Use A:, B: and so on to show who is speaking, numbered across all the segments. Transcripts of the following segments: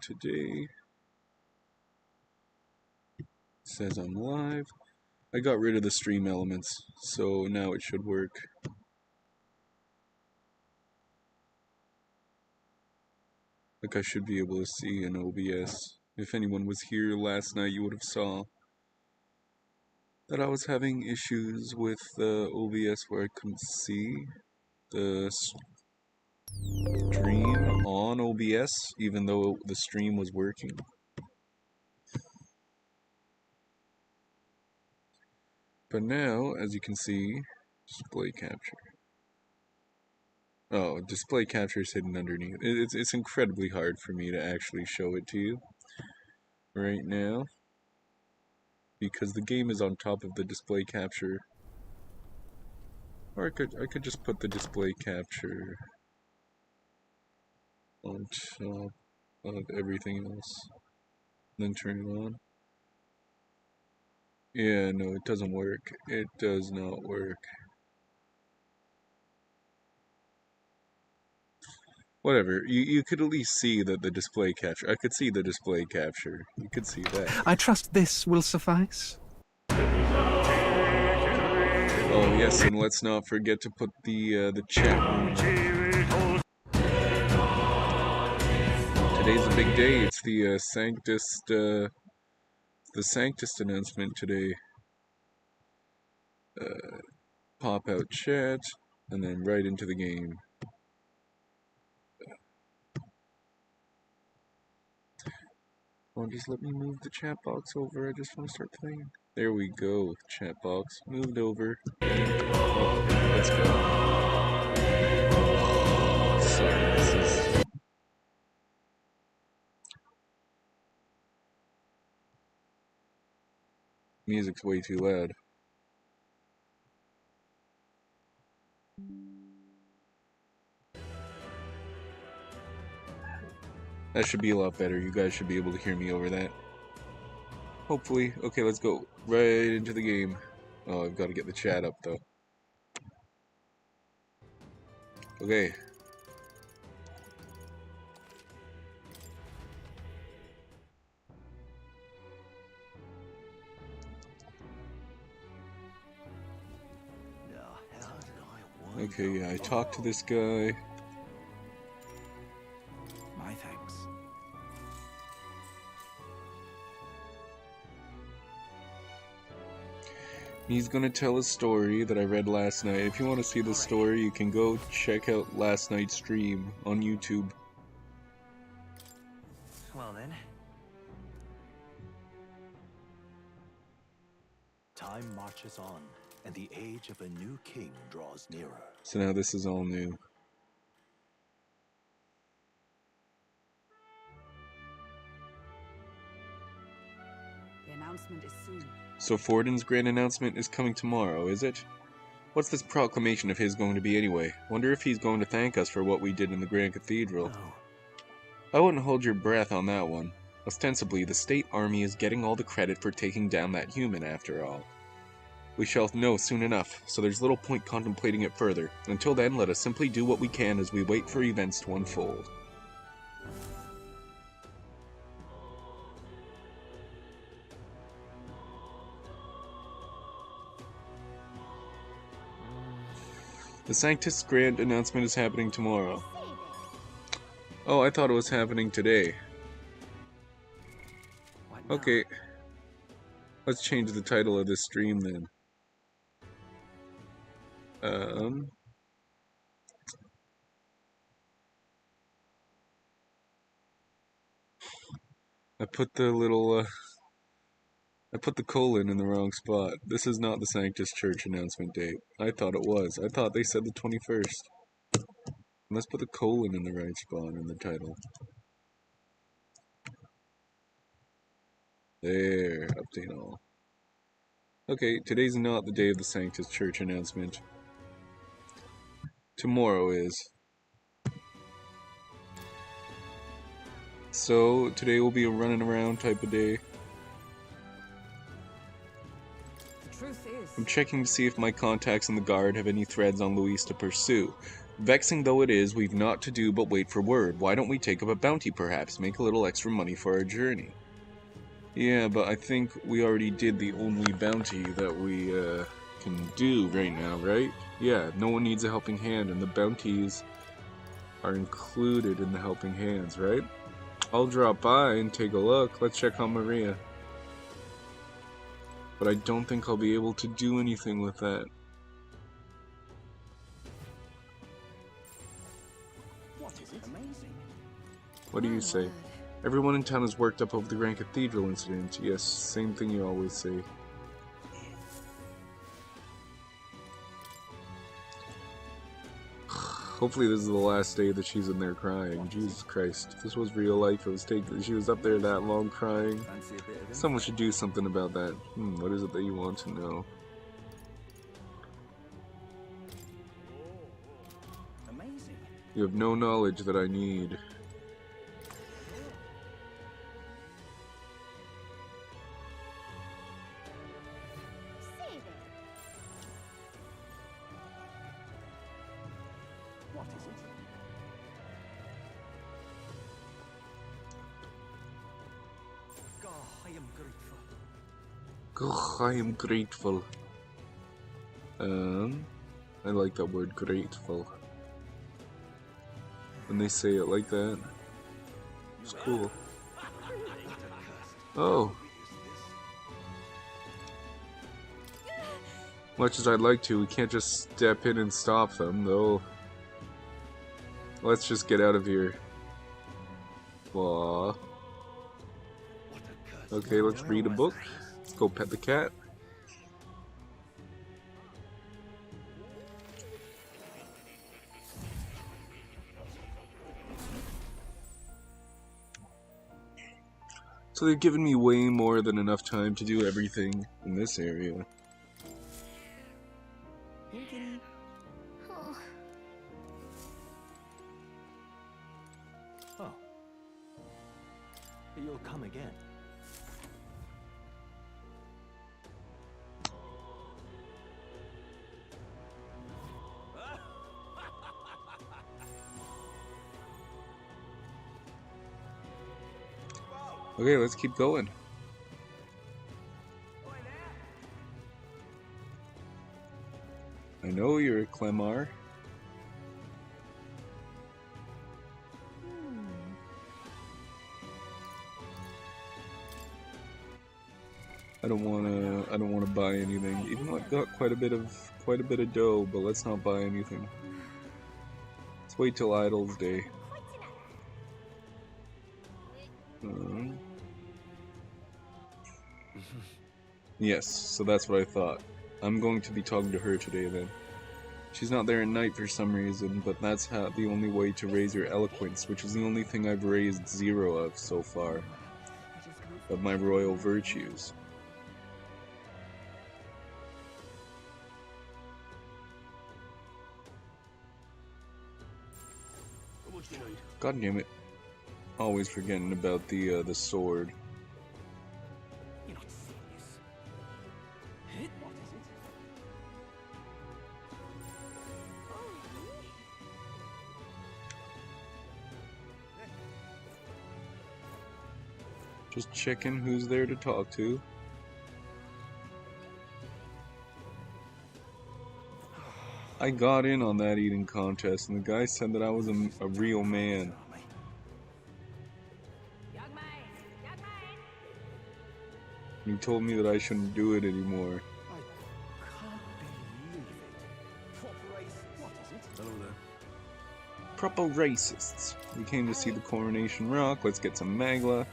A: today. It says I'm live. I got rid of the stream elements, so now it should work. Like I should be able to see in OBS. If anyone was here last night, you would have saw that I was having issues with OBS where I couldn't see the stream on OBS, even though the stream was working. But now, as you can see, display capture. Oh, display capture is hidden underneath. It's incredibly hard for me to actually show it to you right now, because the game is on top of the display capture. Or I could just put the display capture on top of everything else, then turn it on. Yeah, no, it doesn't work. It does not work. Whatever, you could at least see that the display capture. I could see the display capture. You could see that.
B: I trust this will suffice.
A: Oh yes, and let's not forget to put the chat room. Today's a big day. It's the Sanctus announcement today. Pop out chat, and then right into the game. Oh, just let me move the chat box over. I just want to start playing. There we go. Chat box moved over. Oh, let's go. Oh, sorry, this is... Music's way too loud. That should be a lot better. You guys should be able to hear me over that. Hopefully. Okay, let's go right into the game. Oh, I've got to get the chat up, though. Okay. Okay, yeah, I talked to this guy.
B: My thanks.
A: He's gonna tell a story that I read last night. If you want to see the story, you can go check out last night's stream on YouTube.
C: Well then. Time marches on, and the age of a new king draws nearer.
A: So now this is all new.
D: The announcement is soon.
A: So Forden's grand announcement is coming tomorrow, is it? What's this proclamation of his going to be anyway? Wonder if he's going to thank us for what we did in the Grand Cathedral.
C: Oh.
A: I wouldn't hold your breath on that one. Ostensibly, the state army is getting all the credit for taking down that human, after all. We shall know soon enough, so there's little point contemplating it further. Until then, let us simply do what we can as we wait for events to unfold. The Sanctus Grand announcement is happening tomorrow. Oh, I thought it was happening today. Okay. Let's change the title of this stream then. I put the little, I put the colon in the wrong spot. This is not the Sanctus Church announcement date. I thought it was. I thought they said the 21st. Let's put the colon in the right spot in the title. There, update all. Okay, today's not the day of the Sanctus Church announcement. Tomorrow is. So, today will be a running around type of day.
D: The truth is,
A: I'm checking to see if my contacts in the guard have any threads on Luis to pursue. Vexing though it is, we've naught to do but wait for word. Why don't we take up a bounty perhaps? Make a little extra money for our journey. Yeah, but I think we already did the only bounty that we can do right now, right? Yeah, no one needs a helping hand, and the bounties are included in the helping hands, right? I'll drop by and take a look. Let's check on Maria. But I don't think I'll be able to do anything with that.
C: What is it? Amazing.
A: What do you say? Everyone in town is worked up over the Grand Cathedral incident. Yes, same thing you always say. Hopefully this is the last day that she's in there crying. Jesus Christ. If this was real life, she was up there that long crying.
C: Fancy a bit of
A: Someone should do something about that. What is it that you want to know?
C: amazing.
A: You have no knowledge that I need.
C: What is it?
B: Oh, I am grateful.
A: I am grateful. I like that word, grateful. When they say it like that, it's cool. Oh. Much as I'd like to, we can't just step in and stop them, though. Let's just get out of here. Aww. Okay, let's read a book. Let's go pet the cat. So they've given me way more than enough time to do everything in this area.
C: Oh. You'll come again.
A: Okay, let's keep going. I know you're a Clemar. I don't wanna buy anything. Even though I've got quite a bit of dough, but let's not buy anything. Let's wait till Idle's Day. Yes, so that's what I thought. I'm going to be talking to her today then. She's not there at night for some reason, but that's the only way to raise your eloquence, which is the only thing I've raised 0 of so far, of my royal virtues. God damn it. Always forgetting about the sword.
B: You're not serious.
C: What is it?
A: Just checking who's there to talk to. I got in on that eating contest, and the guy said that I was a real man. He told me that I shouldn't do it anymore.
C: I can't believe it. Proper racist. What is it? Hello there.
A: Proper racists. We came to see the Coronation Rock. Let's get some Magla.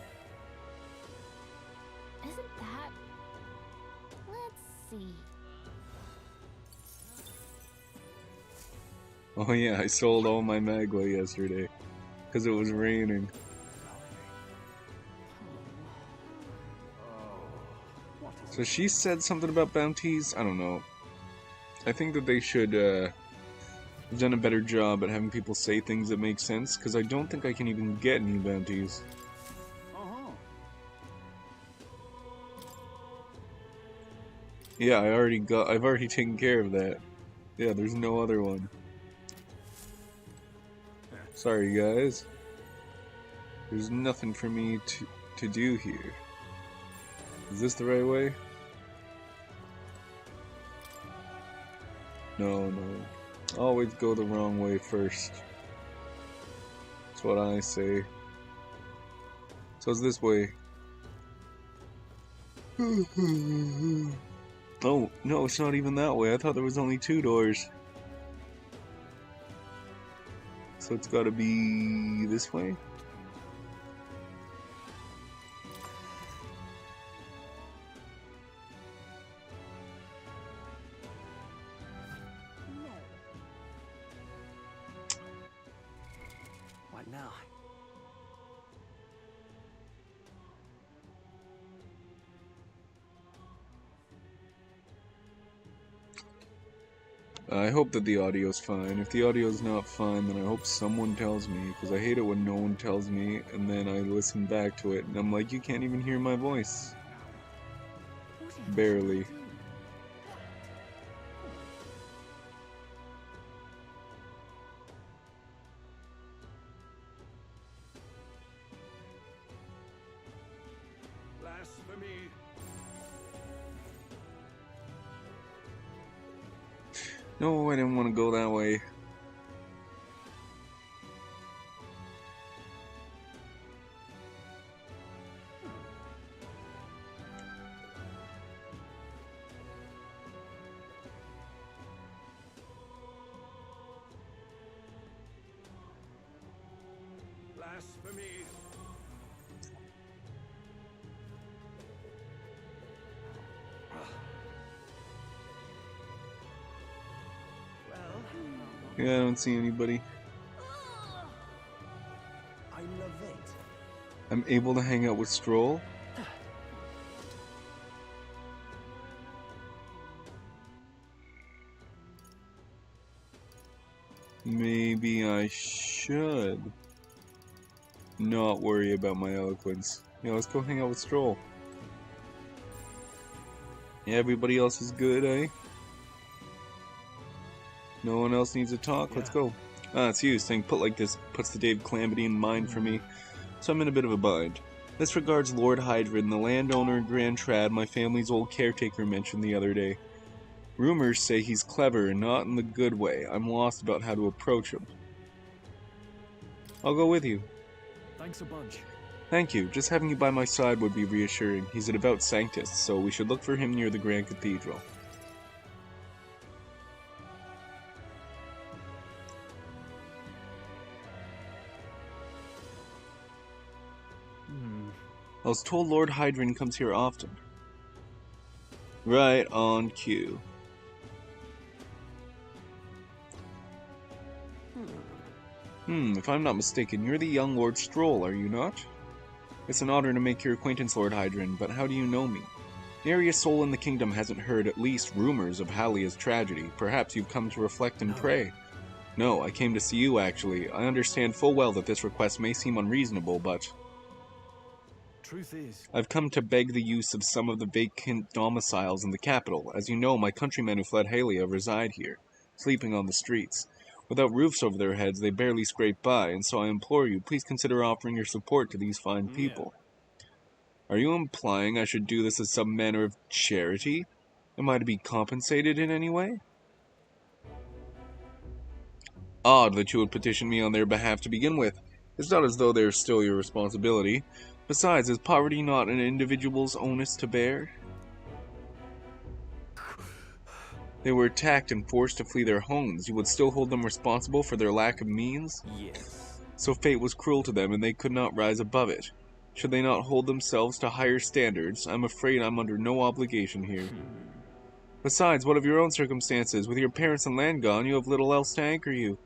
E: Isn't that... Let's see.
A: Oh yeah, I sold all my Magla yesterday. Because it was raining. So she said something about bounties? I don't know. I think that they should have done a better job at having people say things that make sense, because I don't think I can even get any bounties. Yeah, I've already taken care of that. Yeah, there's no other one. Sorry, guys. There's nothing for me to do here. Is this the right way? No. Always go the wrong way first. That's what I say. So it's this way. Oh, no, it's not even that way. I thought there was only 2 doors. So it's gotta be this way?
D: No.
C: What now?
A: I hope that the audio's fine. If the audio's not fine, then I hope someone tells me, because I hate it when no one tells me, and then I listen back to it, and I'm like, you can't even hear my voice.
D: Whatever
A: Barely.
D: shall I do?
C: Blasphemy!
A: No, I didn't want to go that way.
C: Blasphemy! Well,
A: Yeah, I don't see anybody.
C: I love it.
A: I'm able to hang out with Stroll. Maybe I should not worry about my eloquence. Yeah, let's go hang out with Stroll. Yeah, everybody else is good, eh? No one else needs to talk? Let's
C: Yeah.
A: go. Ah, it's you. Saying put like this puts the day of calamity in mind for me, so I'm in a bit of a bind. This regards Lord Hydrin, the landowner in Grand Trad my family's old caretaker mentioned the other day. Rumors say he's clever and not in the good way. I'm lost about how to approach him. I'll go with you.
B: Thanks a bunch.
A: Thank you. Just having you by my side would be reassuring. He's a devout sanctus, so we should look for him near the Grand Cathedral. I was told Lord Hydrin comes here often. Right on cue. If I'm not mistaken, you're the young Lord Stroll, are you not? It's an honor to make your acquaintance, Lord Hydrin, but how do you know me? Nary a soul in the kingdom hasn't heard at least rumors of Hallia's tragedy. Perhaps you've come to reflect and pray. No, I came to see you, actually. I understand full well that this request may seem unreasonable, but
B: Truth is,
A: I've come to beg the use of some of the vacant domiciles in the capital. As you know, my countrymen who fled Halia reside here, sleeping on the streets. Without roofs over their heads, they barely scrape by, and so I implore you, please consider offering your support to these fine people. Are you implying I should do this as some manner of charity? Am I to be compensated in any way? Odd that you would petition me on their behalf to begin with. It's not as though they are still your responsibility. Besides, is poverty not an individual's onus to bear? They were attacked and forced to flee their homes. You would still hold them responsible for their lack of means?
C: Yes.
A: So fate was cruel to them and they could not rise above it. Should they not hold themselves to higher standards? I'm afraid I'm under no obligation here. Besides, what of your own circumstances? With your parents and land gone, you have little else to anchor you.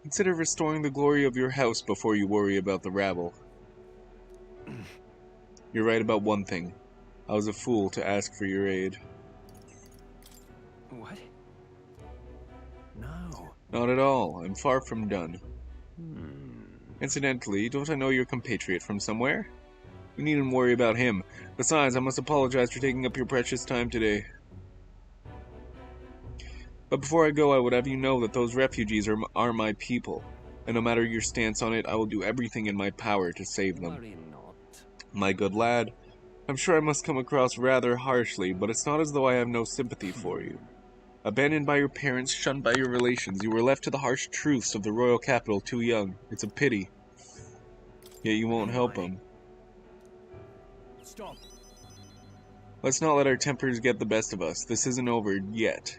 A: Consider restoring the glory of your house before you worry about the rabble. You're right about one thing. I was a fool to ask for your aid.
C: What? No.
A: Not at all. I'm far from done. Incidentally, don't I know your compatriot from somewhere? You needn't worry about him. Besides, I must apologize for taking up your precious time today. But before I go, I would have you know that those refugees are my people. And no matter your stance on it, I will do everything in my power to save them.
C: Worry not.
A: My good lad, I'm sure I must come across rather harshly, but it's not as though I have no sympathy for you. Abandoned by your parents, shunned by your relations, you were left to the harsh truths of the royal capital too young. It's a pity. Yet you won't help them.
B: Stop.
A: Let's not let our tempers get the best of us. This isn't over yet.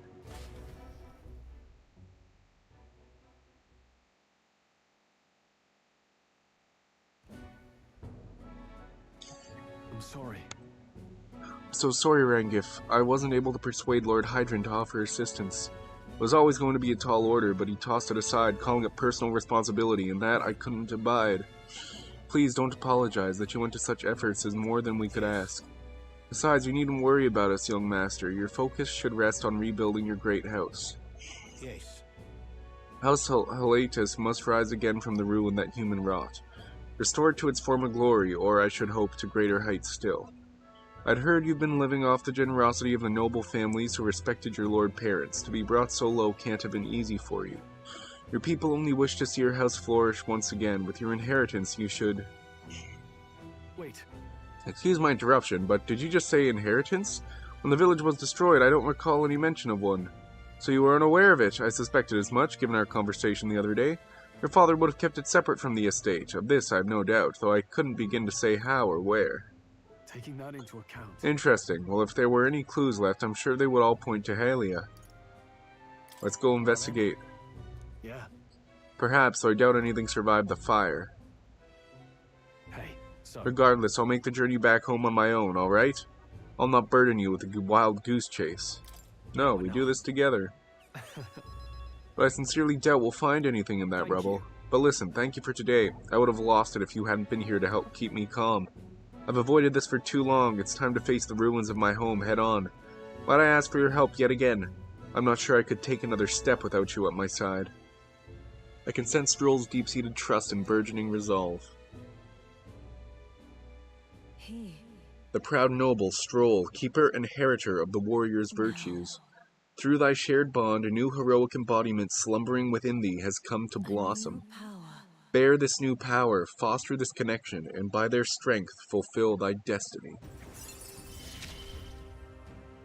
B: I'm sorry.
A: So sorry, Rangif. I wasn't able to persuade Lord Hydron to offer assistance. It was always going to be a tall order, but he tossed it aside, calling it personal responsibility, and that I couldn't abide. Please don't apologize. That you went to such efforts is more than we could ask. Besides, you needn't worry about us, young master. Your focus should rest on rebuilding your great house.
C: Yes.
A: House Helatus must rise again from the ruin that human wrought. Restore it to its former glory, or I should hope to greater heights still. I'd heard you've been living off the generosity of the noble families who respected your lord parents. To be brought so low can't have been easy for you. Your people only wish to see your house flourish once again. With your inheritance, you should...
B: Wait.
A: Excuse my interruption, but did you just say inheritance? When the village was destroyed, I don't recall any mention of one. So you were unaware of it. I suspected as much, given our conversation the other day. Your father would have kept it separate from the estate. Of this I have no doubt, though I couldn't begin to say how or where.
B: Taking that into account.
A: Interesting. Well, if there were any clues left, I'm sure they would all point to Halia. Let's go investigate.
B: Yeah.
A: Perhaps, though I doubt anything survived the fire.
B: Hey, so.
A: Regardless, I'll make the journey back home on my own, alright? I'll not burden you with a wild goose chase. No, we do this together. But I sincerely doubt we'll find anything in that
B: Thank
A: rubble.
B: you.
A: But listen, thank you for today. I would have lost it if you hadn't been here to help keep me calm. I've avoided this for too long. It's time to face the ruins of my home head on. Why'd I ask for your help yet again? I'm not sure I could take another step without you at my side. I can sense Stroll's deep-seated trust and burgeoning resolve. The proud noble, Stroll, keeper and inheritor of the warrior's virtues. Through thy shared bond, a new heroic embodiment slumbering within thee has come to blossom. Bear this new power, foster this connection, and by their strength fulfill thy destiny.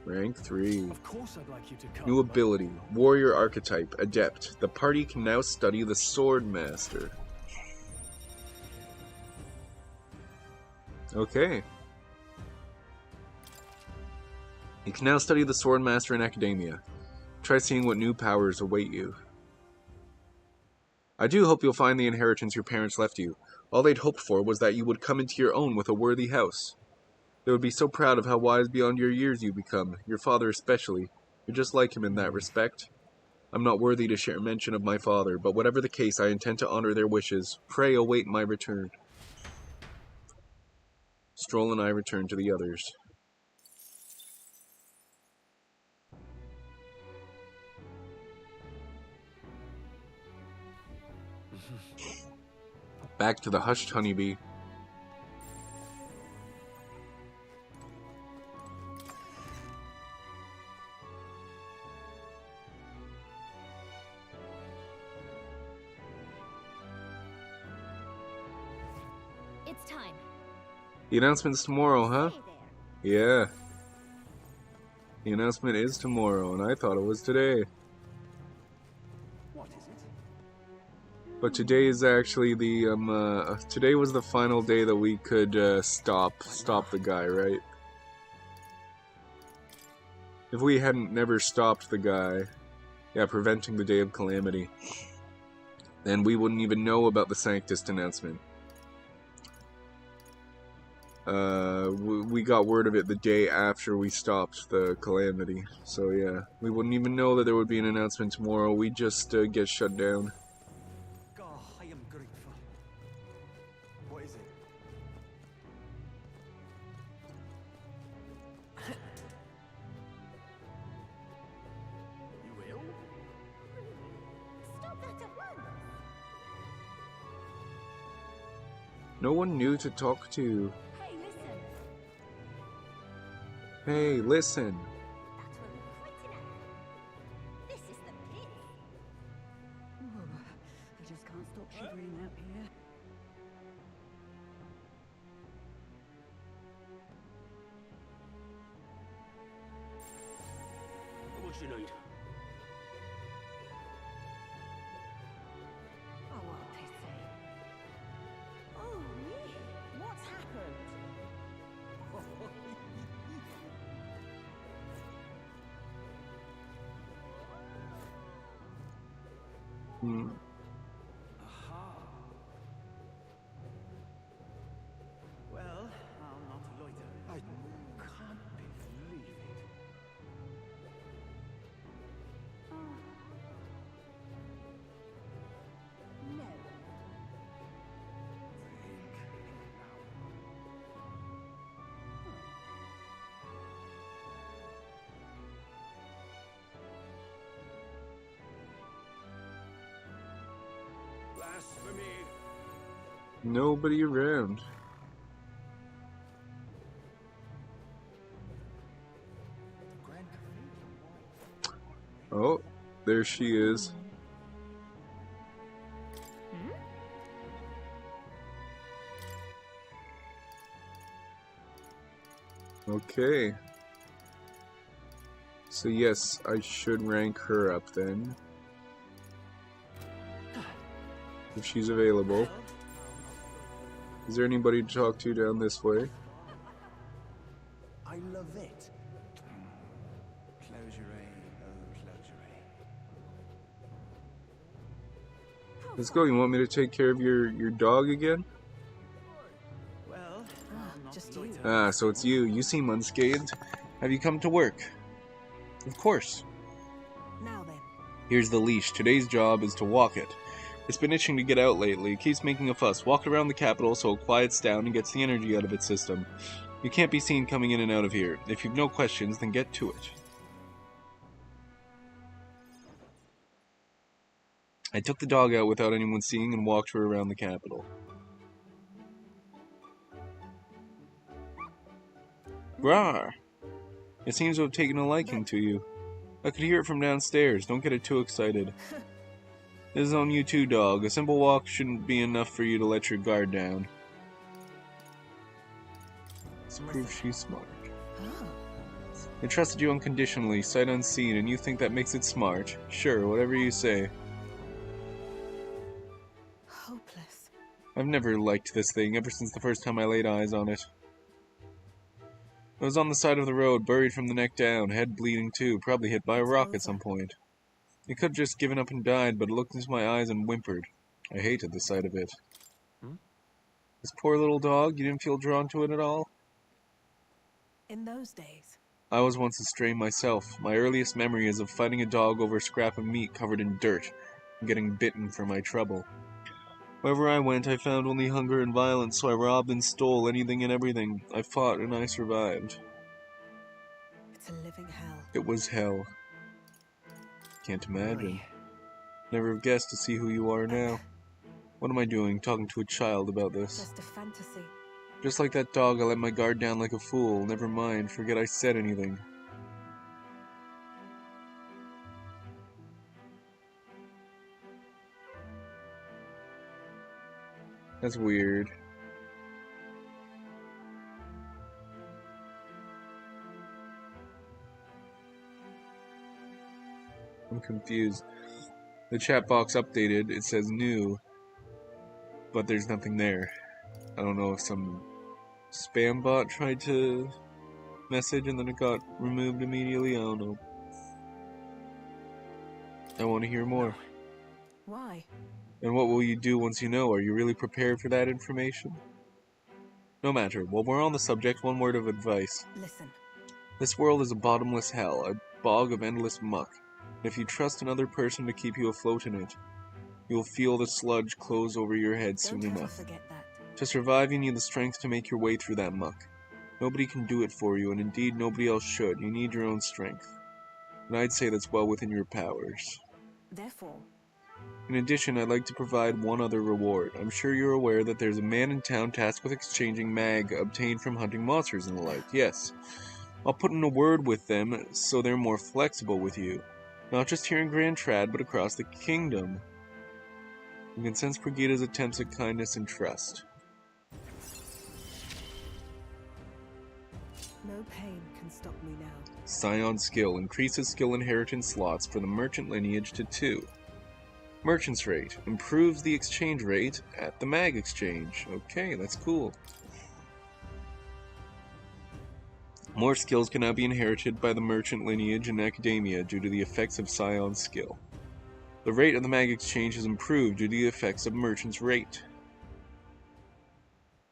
A: Rank 3.
B: Of course I'd like you to come.
A: New ability, Warrior Archetype, Adept. The party can now study the Sword Master. Okay. You can now study the Sword Master in Academia. Try seeing what new powers await you. I do hope you'll find the inheritance your parents left you. All they'd hoped for was that you would come into your own with a worthy house. They would be so proud of how wise beyond your years you become, your father especially. You're just like him in that respect. I'm not worthy to share mention of my father, but whatever the case, I intend to honor their wishes. Pray await my return. Stroll and I return to the others. Back to the hushed honeybee.
E: It's time.
A: The announcement's tomorrow, huh?
E: Hey there.
A: Yeah. The announcement is tomorrow, and I thought it was today.
C: What is it?
A: But today is actually the, today was the final day that we could, stop the guy, right? If we hadn't never stopped the guy, yeah, preventing the Day of Calamity, then we wouldn't even know about the Sanctus announcement. We got word of it the day after we stopped the Calamity, so yeah, we wouldn't even know that there would be an announcement tomorrow. We'd just, get shut down.
C: God, I am grateful. What is it? You will?
E: Stop that at once.
A: No one new to talk to.
E: Hey, listen.
A: Hey, listen.
E: That's what we're pointing at. This is the pit.
D: I just can't stop
C: you need?
D: Oh, what a pity. Oh, me? What's happened?
A: Hmm.
C: Aha. Well, I'll not loiter. I can't believe it.
D: No.
C: Blasphemy!
A: Nobody around.
C: Grand Cathedral.
A: Oh, there she is. Okay. So yes, I should rank her up then. If she's available. Is there anybody to talk to down this way?
C: I love it. Closure, oh closure.
A: Let's go. You want me to take care of your dog again?
C: Well, I'll not
D: just
C: loiter.
D: you.
A: Ah, so it's you. You seem unscathed. Have you come to work? Of course.
D: Now then.
A: Here's the leash. Today's job is to walk it. It's been itching to get out lately. It keeps making a fuss. Walk around the capital so it quiets down and gets the energy out of its system. You can't be seen coming in and out of here. If you've no questions, then get to it. I took the dog out without anyone seeing and walked her around the capital. Rawr! It seems to have taken a liking to you. I could hear it from downstairs. Don't get it too excited. This is on you too, dog. A simple walk shouldn't be enough for you to let your guard down. It's proof she's smart.
D: Oh.
A: I trusted you unconditionally, sight unseen, and you think that makes it smart? Sure, whatever you say.
D: Hopeless.
A: I've never liked this thing, ever since the first time I laid eyes on it. It was on the side of the road, buried from the neck down, head bleeding too, probably hit by a rock at some point. It could have just given up and died, but it looked into my eyes and whimpered. I hated the sight of it. This poor little dog, you didn't feel drawn to it at all?
D: In those days.
A: I was once a stray myself. My earliest memory is of fighting a dog over a scrap of meat covered in dirt, and getting bitten for my trouble. Wherever I went, I found only hunger and violence, so I robbed and stole anything and everything. I fought and I survived.
D: It's a living hell.
A: It was hell. Can't imagine.
C: Really?
A: Never have guessed to see who you are now. What am I doing, talking to a child about this?
D: Just a fantasy.
A: Just like that dog, I let my guard down like a fool. Never mind, forget I said anything. That's weird. I'm confused. The chat box updated, it says new, but there's nothing there. I don't know if some spam bot tried to message and then it got removed immediately. I don't know. I want to hear more.
D: Why?
A: And what will you do once you know? Are you really prepared for that information? No matter. While we're on the subject, one word of advice.
D: Listen.
A: This world is a bottomless hell, a bog of endless muck. And if you trust another person to keep you afloat in it, you will feel the sludge close over your head soon
D: Don't ever
A: enough.
D: forget that.
A: To survive, you need the strength to make your way through that muck. Nobody can do it for you, and indeed nobody else should. You need your own strength. And I'd say that's well within your powers.
D: Therefore,
A: In addition, I'd like to provide one other reward. I'm sure you're aware that there's a man in town tasked with exchanging mag obtained from hunting monsters and the like. Yes. I'll put in a word with them so they're more flexible with you. Not just here in Grand Trad, but across the kingdom. You can sense Brigida's attempts at kindness and trust.
F: No pain can stop me now.
A: Scion skill. Increases skill inheritance slots for the merchant lineage to 2. Merchant's rate. Improves the exchange rate at the mag exchange. Okay, that's cool. More skills can now be inherited by the merchant lineage in academia due to the effects of Scion's skill. The rate of the mag exchange is improved due to the effects of merchant's rate.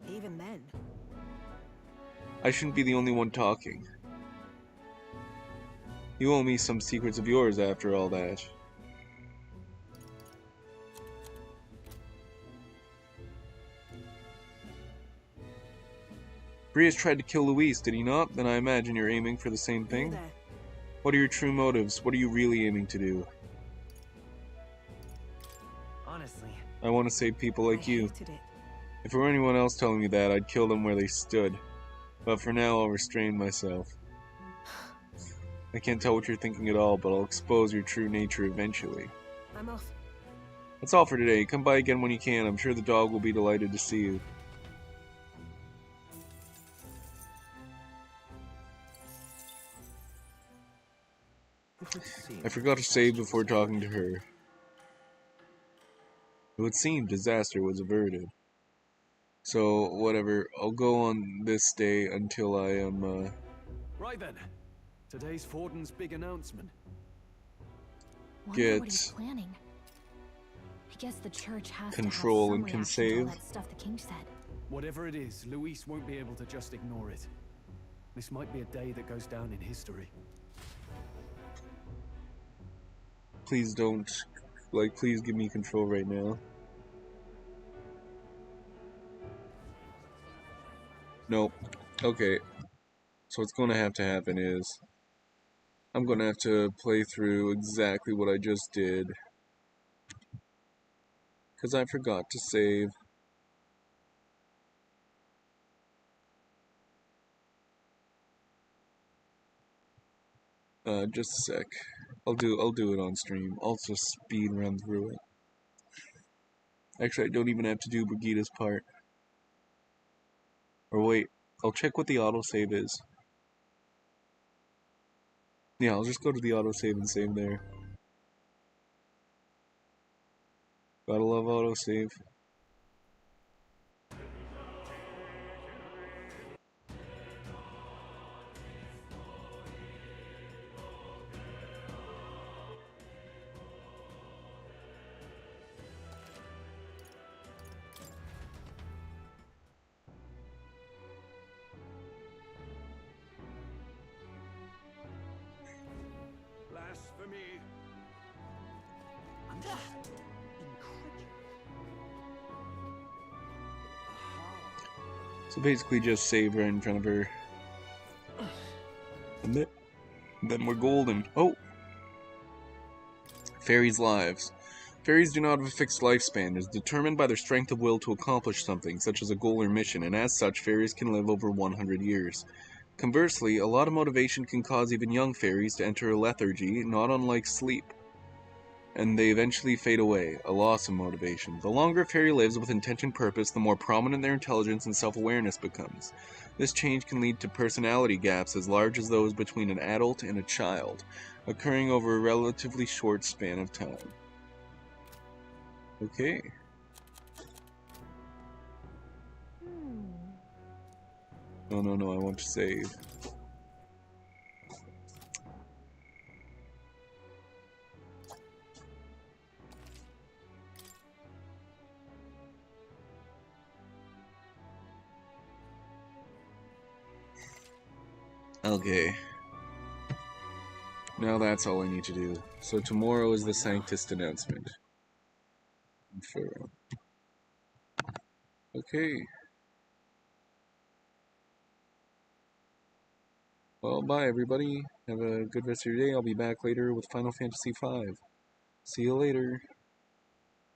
F: Even then,
A: I shouldn't be the only one talking. You owe me some secrets of yours after all that. Brias tried to kill Luis, did he not? Then I imagine you're aiming for the same
F: you're
A: thing?
F: there.
A: What are your true motives? What are you really aiming to do?
C: Honestly,
A: I want to save people like
F: I
A: you.
F: hated it.
A: If it were anyone else telling me that, I'd kill them where they stood. But for now, I'll restrain myself. I can't tell what you're thinking at all, but I'll expose your true nature eventually.
F: I'm off.
A: That's all for today. Come by again when you can. I'm sure the dog will be delighted to see you. I forgot to save before talking to her. It would seem disaster was averted. So, whatever. I'll go on this day until I am,
B: Right then. Today's Forden's big announcement.
D: Wonder what
A: Get
D: he's planning. I guess the church has
A: control
D: to have
A: and
D: some
A: can
D: reaction to all
A: save.
D: that stuff the king said.
B: Whatever it is, Luis won't be able to just ignore it. This might be a day that goes down in history.
A: Please don't, please give me control right now. Nope. Okay. So what's going to happen is I'm going to have to play through exactly what I just did. Because I forgot to save. Just a sec. I'll do it on stream. I'll just speed run through it. Actually, I don't even have to do Brigida's part. Or wait, I'll check what the autosave is. Yeah, I'll just go to the autosave and save there. Gotta love autosave.
C: blasphemy. I'm just incredulous.
A: So basically just save her in front of her. And then we're golden. Oh! Fairies' lives. Fairies do not have a fixed lifespan. It is determined by their strength of will to accomplish something, such as a goal or mission, and as such, fairies can live over 100 years. Conversely, a lot of motivation can cause even young fairies to enter a lethargy, not unlike sleep, and they eventually fade away, a loss of motivation. The longer a fairy lives with intent and purpose, the more prominent their intelligence and self-awareness becomes. This change can lead to personality gaps as large as those between an adult and a child, occurring over a relatively short span of time. Okay. No, I want to save. Okay. Now that's all I need to do. So tomorrow is the Sanctus announcement. Okay. Well, bye everybody. Have a good rest of your day. I'll be back later with Final Fantasy V. See you later.